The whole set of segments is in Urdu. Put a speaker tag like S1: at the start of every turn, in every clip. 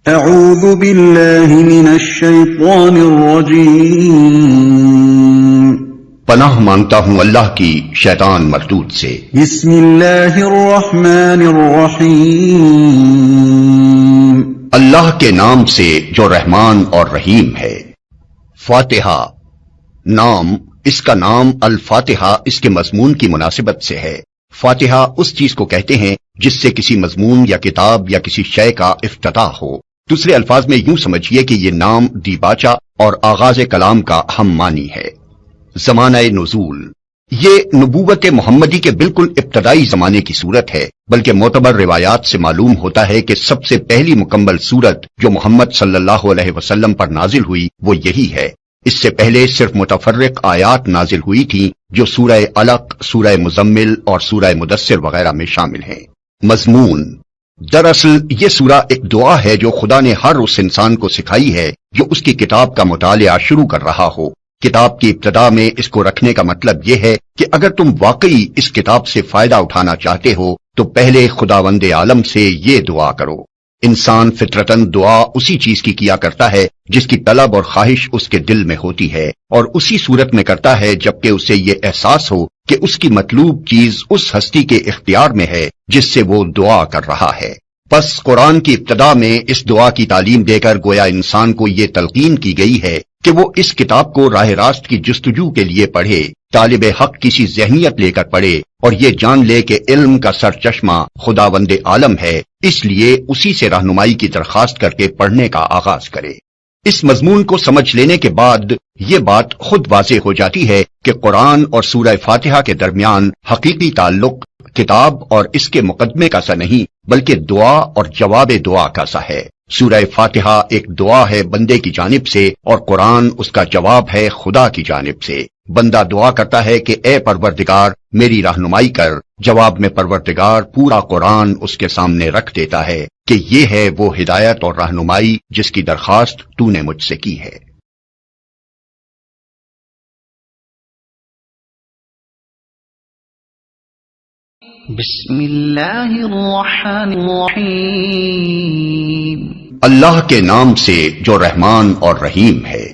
S1: اعوذ باللہ من الشیطان الرجیم،
S2: پناہ مانگتا ہوں اللہ کی شیطان مردود سے۔
S1: بسم اللہ الرحمن الرحیم،
S2: اللہ کے نام سے جو رحمان اور رحیم ہے۔ فاتحہ نام، اس کا نام الفاتحہ اس کے مضمون کی مناسبت سے ہے۔ فاتحہ اس چیز کو کہتے ہیں جس سے کسی مضمون یا کتاب یا کسی شے کا افتتاح ہو۔ دوسرے الفاظ میں یوں سمجھیے کہ یہ نام دیباچہ اور آغاز کلام کا ہم معنی ہے۔ زمانہ نزول، یہ نبوت محمدی کے بالکل ابتدائی زمانے کی صورت ہے، بلکہ معتبر روایات سے معلوم ہوتا ہے کہ سب سے پہلی مکمل صورت جو محمد صلی اللہ علیہ وسلم پر نازل ہوئی وہ یہی ہے۔ اس سے پہلے صرف متفرق آیات نازل ہوئی تھیں جو سورہ علق، سورہ مزمل اور سورہ مدثر وغیرہ میں شامل ہیں۔ مضمون، دراصل یہ سورہ ایک دعا ہے جو خدا نے ہر اس انسان کو سکھائی ہے جو اس کی کتاب کا مطالعہ شروع کر رہا ہو۔ کتاب کی ابتدا میں اس کو رکھنے کا مطلب یہ ہے کہ اگر تم واقعی اس کتاب سے فائدہ اٹھانا چاہتے ہو تو پہلے خداوند عالم سے یہ دعا کرو۔ انسان فطرتاً دعا اسی چیز کی کیا کرتا ہے جس کی طلب اور خواہش اس کے دل میں ہوتی ہے، اور اسی صورت میں کرتا ہے جبکہ اسے یہ احساس ہو کہ اس کی مطلوب چیز اس ہستی کے اختیار میں ہے جس سے وہ دعا کر رہا ہے۔ پس قرآن کی ابتدا میں اس دعا کی تعلیم دے کر گویا انسان کو یہ تلقین کی گئی ہے کہ وہ اس کتاب کو راہ راست کی جستجو کے لیے پڑھے، طالب حق کسی ذہنیت لے کر پڑھے اور یہ جان لے کہ علم کا سرچشمہ خداوند عالم ہے، اس لیے اسی سے رہنمائی کی درخواست کر کے پڑھنے کا آغاز کرے۔ اس مضمون کو سمجھ لینے کے بعد یہ بات خود واضح ہو جاتی ہے کہ قرآن اور سورہ فاتحہ کے درمیان حقیقی تعلق کتاب اور اس کے مقدمے کا سا نہیں بلکہ دعا اور جواب دعا کا سا ہے۔ سورہ فاتحہ ایک دعا ہے بندے کی جانب سے اور قرآن اس کا جواب ہے خدا کی جانب سے۔ بندہ دعا کرتا ہے کہ اے پروردگار میری رہنمائی کر، جواب میں پروردگار پورا قرآن اس کے سامنے رکھ دیتا ہے کہ یہ ہے وہ ہدایت اور رہنمائی جس کی درخواست تو نے مجھ سے کی ہے۔
S3: بسم اللہ الرحمن الرحیم،
S2: اللہ کے نام سے جو رحمان اور رحیم ہے۔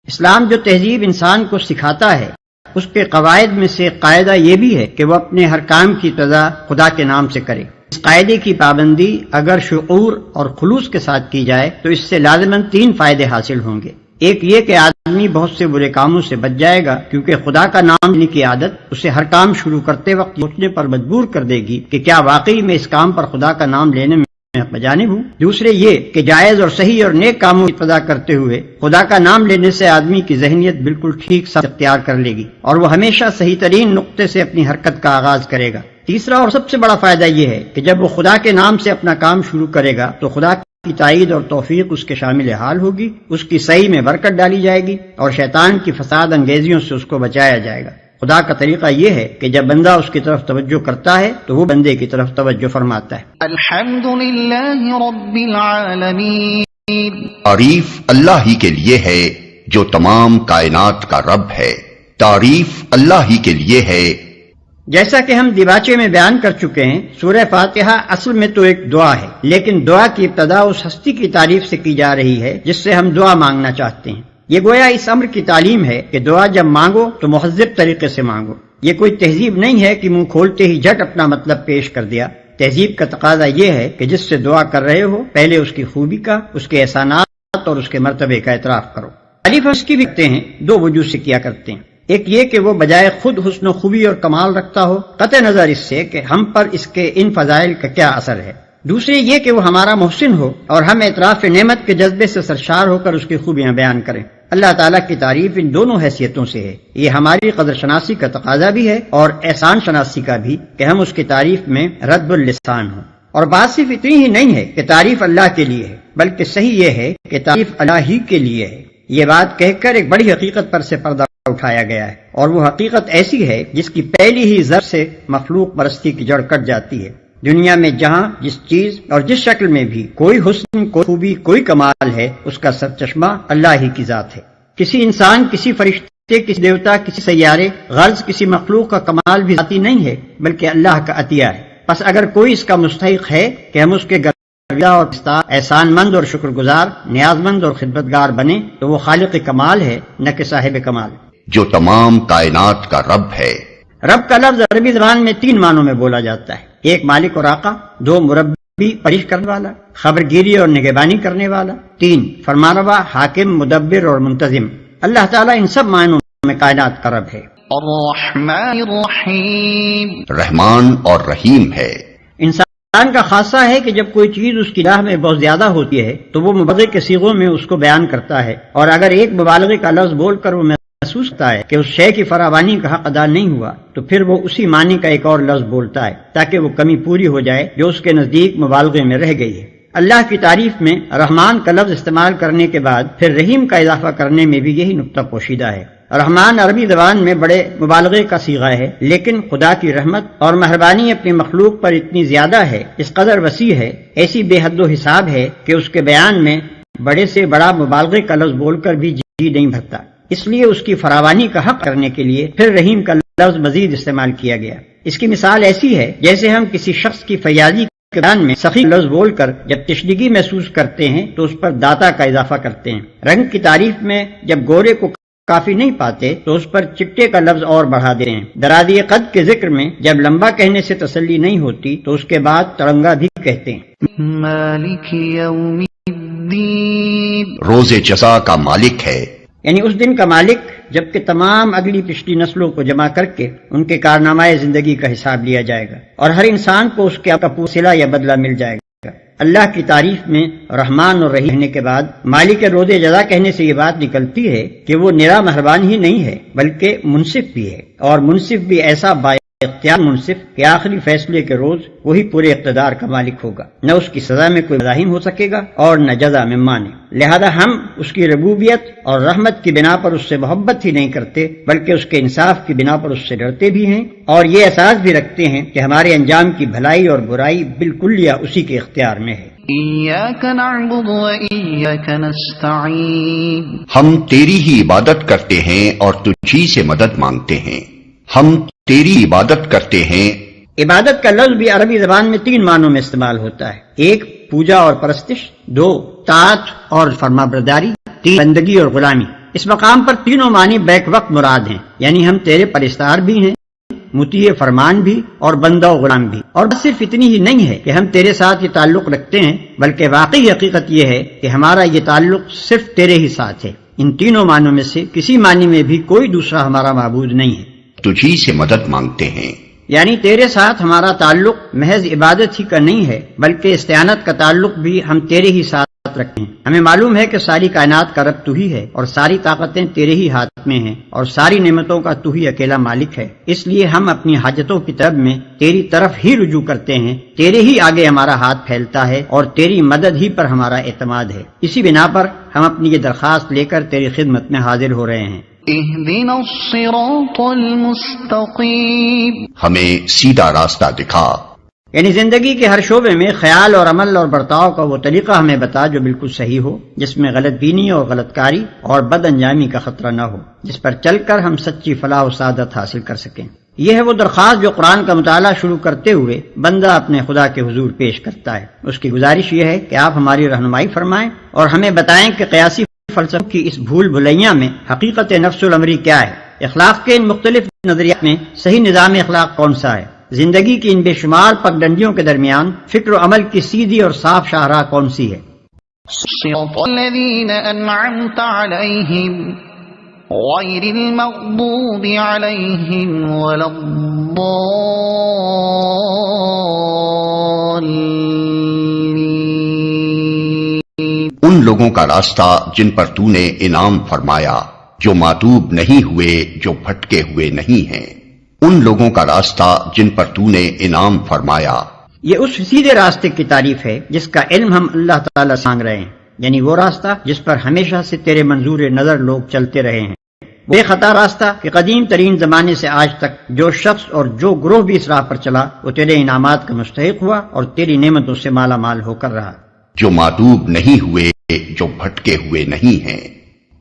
S4: اسلام جو تہذیب انسان کو سکھاتا ہے اس کے قواعد میں سے قاعدہ یہ بھی ہے کہ وہ اپنے ہر کام کی ابتدا خدا کے نام سے کرے۔ اس قاعدے کی پابندی اگر شعور اور خلوص کے ساتھ کی جائے تو اس سے لازماً 3 فائدے حاصل ہوں گے۔ ایک یہ کہ آدمی بہت سے برے کاموں سے بچ جائے گا کیونکہ خدا کا نام لینے کی عادت اسے ہر کام شروع کرتے وقت سوچنے پر مجبور کر دے گی کہ کیا واقعی میں اس کام پر خدا کا نام لینے میں بجانب ہوں۔ دوسرے یہ کہ جائز اور صحیح اور نیک کاموں کی ابتدا کرتے ہوئے خدا کا نام لینے سے آدمی کی ذہنیت بالکل ٹھیک سا اختیار کر لے گی اور وہ ہمیشہ صحیح ترین نقطے سے اپنی حرکت کا آغاز کرے گا۔ تیسرا اور سب سے بڑا فائدہ یہ ہے کہ جب وہ خدا کے نام سے اپنا کام شروع کرے گا تو خدا کی تائید اور توفیق اس کے شامل حال ہوگی، اس کی صحیح میں برکت ڈالی جائے گی اور شیطان کی فساد انگیزیوں سے اس کو بچایا جائے گا۔ خدا کا طریقہ یہ ہے کہ جب بندہ اس کی طرف توجہ کرتا ہے تو وہ بندے کی طرف توجہ فرماتا ہے۔
S3: الحمدللہ رب العالمین،
S2: تعریف اللہ ہی کے لیے ہے جو تمام کائنات کا رب ہے۔ تعریف اللہ ہی کے لیے ہے۔
S4: جیسا کہ ہم دیباچے میں بیان کر چکے ہیں، سورہ فاتحہ اصل میں تو ایک دعا ہے، لیکن دعا کی ابتدا اس ہستی کی تعریف سے کی جا رہی ہے جس سے ہم دعا مانگنا چاہتے ہیں۔ یہ گویا اس امر کی تعلیم ہے کہ دعا جب مانگو تو مہذب طریقے سے مانگو۔ یہ کوئی تہذیب نہیں ہے کہ منہ کھولتے ہی جھٹ اپنا مطلب پیش کر دیا۔ تہذیب کا تقاضا یہ ہے کہ جس سے دعا کر رہے ہو پہلے اس کی خوبی کا، اس کے احسانات اور اس کے مرتبے کا اعتراف کرو۔ تعریف اس کی بھی کرتے ہیں، 2 وجوہ سے کیا کرتے ہیں۔ ایک یہ کہ وہ بجائے خود حسن و خوبی اور کمال رکھتا ہو، قطع نظر اس سے کہ ہم پر اس کے ان فضائل کا کیا اثر ہے۔ دوسرے یہ کہ وہ ہمارا محسن ہو اور ہم اعتراف نعمت کے جذبے سے سرشار ہو کر اس کی خوبیاں بیان کریں۔ اللہ تعالیٰ کی تعریف ان دونوں حیثیتوں سے ہے۔ یہ ہماری قدر شناسی کا تقاضا بھی ہے اور احسان شناسی کا بھی کہ ہم اس کی تعریف میں رد اللسان ہوں۔ اور بات صرف اتنی ہی نہیں ہے کہ تعریف اللہ کے لیے ہے، بلکہ صحیح یہ ہے کہ تعریف اللہ ہی کے لیے ہے۔ یہ بات کہہ کر ایک بڑی حقیقت پر سے پردہ اٹھایا گیا ہے، اور وہ حقیقت ایسی ہے جس کی پہلی ہی ضرب سے مخلوق پرستی کی جڑ کٹ جاتی ہے۔ دنیا میں جہاں جس چیز اور جس شکل میں بھی کوئی حسن، کوئی خوبی، کوئی کمال ہے، اس کا سرچشمہ اللہ ہی کی ذات ہے۔ کسی انسان، کسی فرشتے، کسی دیوتا، کسی سیارے، غرض کسی مخلوق کا کمال بھی ذاتی نہیں ہے بلکہ اللہ کا عطیہ ہے۔ پس اگر کوئی اس کا مستحق ہے کہ ہم اس کے رضا اور احسان مند اور شکر گزار، نیاز مند اور خدمتگار بنے تو وہ خالق کمال ہے نہ کہ صاحب کمال،
S2: جو تمام کائنات کا رب ہے۔
S4: رب کا لفظ عربی زبان میں 3 معنوں میں بولا جاتا ہے، 1 مالک اور آقا، 2 مربی پرورش کرنے والا، خبر گیری اور نگہبانی کرنے والا، 3 فرمانروا، حاکم، مدبر اور منتظم۔ اللہ تعالیٰ ان سب معنوں میں کائنات کا رب ہے۔
S3: الرحمن الرحیم،
S2: رحمان اور رحیم ہے۔
S4: انسان کا خاصہ ہے کہ جب کوئی چیز اس کی راہ میں بہت زیادہ ہوتی ہے تو وہ مبالغے کے صیغوں میں اس کو بیان کرتا ہے، اور اگر ایک مبالغے کا لفظ بول کر وہ محسوس کرتا ہے کہ اس شے کی فراوانی کا حق ادا نہیں ہوا تو پھر وہ اسی معنی کا ایک اور لفظ بولتا ہے تاکہ وہ کمی پوری ہو جائے جو اس کے نزدیک مبالغے میں رہ گئی ہے۔ اللہ کی تعریف میں رحمان کا لفظ استعمال کرنے کے بعد پھر رحیم کا اضافہ کرنے میں بھی یہی نقطہ پوشیدہ ہے۔ رحمان عربی زبان میں بڑے مبالغے کا صیغہ ہے، لیکن خدا کی رحمت اور مہربانی اپنی مخلوق پر اتنی زیادہ ہے، اس قدر وسیع ہے، ایسی بے حد و حساب ہے کہ اس کے بیان میں بڑے سے بڑا مبالغے کا لفظ بول کر بھی جی نہیں بھرتا، اس لیے اس کی فراوانی کا حق کرنے کے لیے پھر رحیم کا لفظ مزید استعمال کیا گیا۔ اس کی مثال ایسی ہے جیسے ہم کسی شخص کی فیاضی کے بیان میں سخی لفظ بول کر جب تشنگی محسوس کرتے ہیں تو اس پر داتا کا اضافہ کرتے ہیں۔ رنگ کی تعریف میں جب گورے کو کافی نہیں پاتے تو اس پر چٹے کا لفظ اور بڑھا دیتے ہیں۔ درازی قد کے ذکر میں جب لمبا کہنے سے تسلی نہیں ہوتی تو اس کے بعد تڑنگا بھی کہتے ہیں۔
S3: مالک یوم الدین،
S2: روز جزا کا مالک ہے،
S4: یعنی اس دن کا مالک جبکہ تمام اگلی پچھلی نسلوں کو جمع کر کے ان کے کارنامہ زندگی کا حساب لیا جائے گا اور ہر انسان کو اس کے صلہ یا بدلہ مل جائے گا۔ اللہ کی تعریف میں رحمان اور رحیم کہنے کے بعد مالک روز جزا کہنے سے یہ بات نکلتی ہے کہ وہ نرا مہربان ہی نہیں ہے بلکہ منصف بھی ہے، اور منصف بھی ایسا با اختیار منصف کہ آخری فیصلے کے روز وہی پورے اقتدار کا مالک ہوگا، نہ اس کی سزا میں کوئی مزاحم ہو سکے گا اور نہ جزا میں مانے۔ لہذا ہم اس کی ربوبیت اور رحمت کی بنا پر اس سے محبت ہی نہیں کرتے بلکہ اس کے انصاف کی بنا پر اس سے ڈرتے بھی ہیں، اور یہ احساس بھی رکھتے ہیں کہ ہمارے انجام کی بھلائی اور برائی بالکلیہ اسی کے اختیار میں ہے۔
S3: ایاک نعبد و ایاک نستعین،
S2: ہم تیری ہی عبادت کرتے ہیں اور تجھی سے مدد مانگتے ہیں۔ ہم تیری عبادت کرتے ہیں۔
S4: عبادت کا لفظ بھی عربی زبان میں 3 معنوں میں استعمال ہوتا ہے، 1 پوجا اور پرستش، 2 طاعت اور فرما برداری، 3 بندگی اور غلامی۔ اس مقام پر تینوں معنی بیک وقت مراد ہیں، یعنی ہم تیرے پرستار بھی ہیں، مطیع فرمان بھی اور بندہ و غلام بھی۔ اور بس صرف اتنی ہی نہیں ہے کہ ہم تیرے ساتھ یہ تعلق رکھتے ہیں بلکہ واقعی حقیقت یہ ہے کہ ہمارا یہ تعلق صرف تیرے ہی ساتھ ہے۔ ان تینوں معنوں میں سے کسی معنی میں بھی کوئی دوسرا ہمارا معبود نہیں ہے۔
S2: تجھی سے مدد مانگتے ہیں،
S4: یعنی تیرے ساتھ ہمارا تعلق محض عبادت ہی کا نہیں ہے بلکہ استعانت کا تعلق بھی ہم تیرے ہی ساتھ رکھتے ہیں۔ ہمیں معلوم ہے کہ ساری کائنات کا رب تو ہی ہے اور ساری طاقتیں تیرے ہی ہاتھ میں ہیں اور ساری نعمتوں کا تو ہی اکیلا مالک ہے، اس لیے ہم اپنی حاجتوں کی طلب میں تیری طرف ہی رجوع کرتے ہیں، تیرے ہی آگے ہمارا ہاتھ پھیلتا ہے اور تیری مدد ہی پر ہمارا اعتماد ہے۔ اسی بنا پر ہم اپنی یہ درخواست لے کر تیری خدمت میں حاضر ہو رہے ہیں۔
S3: اہدنا الصراط المستقیم،
S2: ہمیں سیدھا راستہ دکھا۔
S4: یعنی زندگی کے ہر شعبے میں خیال اور عمل اور برتاؤ کا وہ طریقہ ہمیں بتا جو بالکل صحیح ہو، جس میں غلط بینی اور غلط کاری اور بد انجامی کا خطرہ نہ ہو، جس پر چل کر ہم سچی فلاح و سعادت حاصل کر سکیں۔ یہ ہے وہ درخواست جو قرآن کا مطالعہ شروع کرتے ہوئے بندہ اپنے خدا کے حضور پیش کرتا ہے۔ اس کی گزارش یہ ہے کہ آپ ہماری رہنمائی فرمائیں اور ہمیں بتائیں کہ قیاسی فلسفے کی اس بھول بھلیاں میں حقیقت نفس الامری کیا ہے، اخلاق کے ان مختلف نظریات میں صحیح نظام اخلاق کون سا ہے، زندگی کی ان بے شمار پگڈنڈیوں کے درمیان فکر و عمل کی سیدھی اور صاف شاہراہ کون سی ہے۔
S3: صراط الذین انعمت علیہم غیر المغضوب علیہم ولا الضالین،
S2: ان لوگوں کا راستہ جن پر تو نے انعام فرمایا، جو ماتوب نہیں ہوئے، جو بھٹکے ہوئے نہیں ہیں۔ ان لوگوں کا راستہ جن پر تو نے انعام فرمایا۔
S4: یہ اس سیدھے راستے کی تعریف ہے جس کا علم ہم اللہ تعالیٰ سانگ رہے ہیں، یعنی وہ راستہ جس پر ہمیشہ سے تیرے منظور نظر لوگ چلتے رہے ہیں، بے خطا راستہ کہ قدیم ترین زمانے سے آج تک جو شخص اور جو گروہ بھی اس راہ پر چلا وہ تیرے انعامات کا مستحق ہوا اور تیری نعمتوں سے مالا مال ہو کر رہا۔
S2: جو ماتوب نہیں ہوئے، جو بھٹکے ہوئے نہیں ہیں۔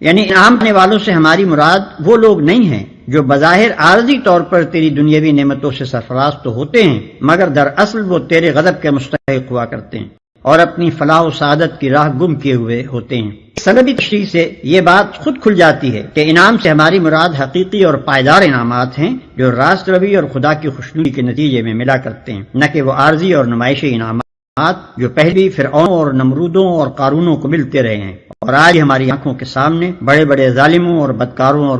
S4: یعنی انعام کرنے والوں سے ہماری مراد وہ لوگ نہیں ہیں جو بظاہر عارضی طور پر تیری دنیاوی نعمتوں سے سرفراز تو ہوتے ہیں مگر دراصل وہ تیرے غضب کے مستحق ہوا کرتے ہیں، اور اپنی فلاح و سعادت کی راہ گم کیے ہوئے ہوتے ہیں۔ سندی تشریح سے یہ بات خود کھل جاتی ہے کہ انعام سے ہماری مراد حقیقی اور پائیدار انعامات ہیں جو راست روی اور خدا کی خوشنودی کے نتیجے میں ملا کرتے ہیں، نہ کہ وہ عارضی اور نمائشی انعامات جو پہلی فرعونوں اور نمرودوں اور قارونوں کو ملتے رہے ہیں اور آج ہماری آنکھوں کے سامنے بڑے بڑے ظالموں اور بدکاروں اور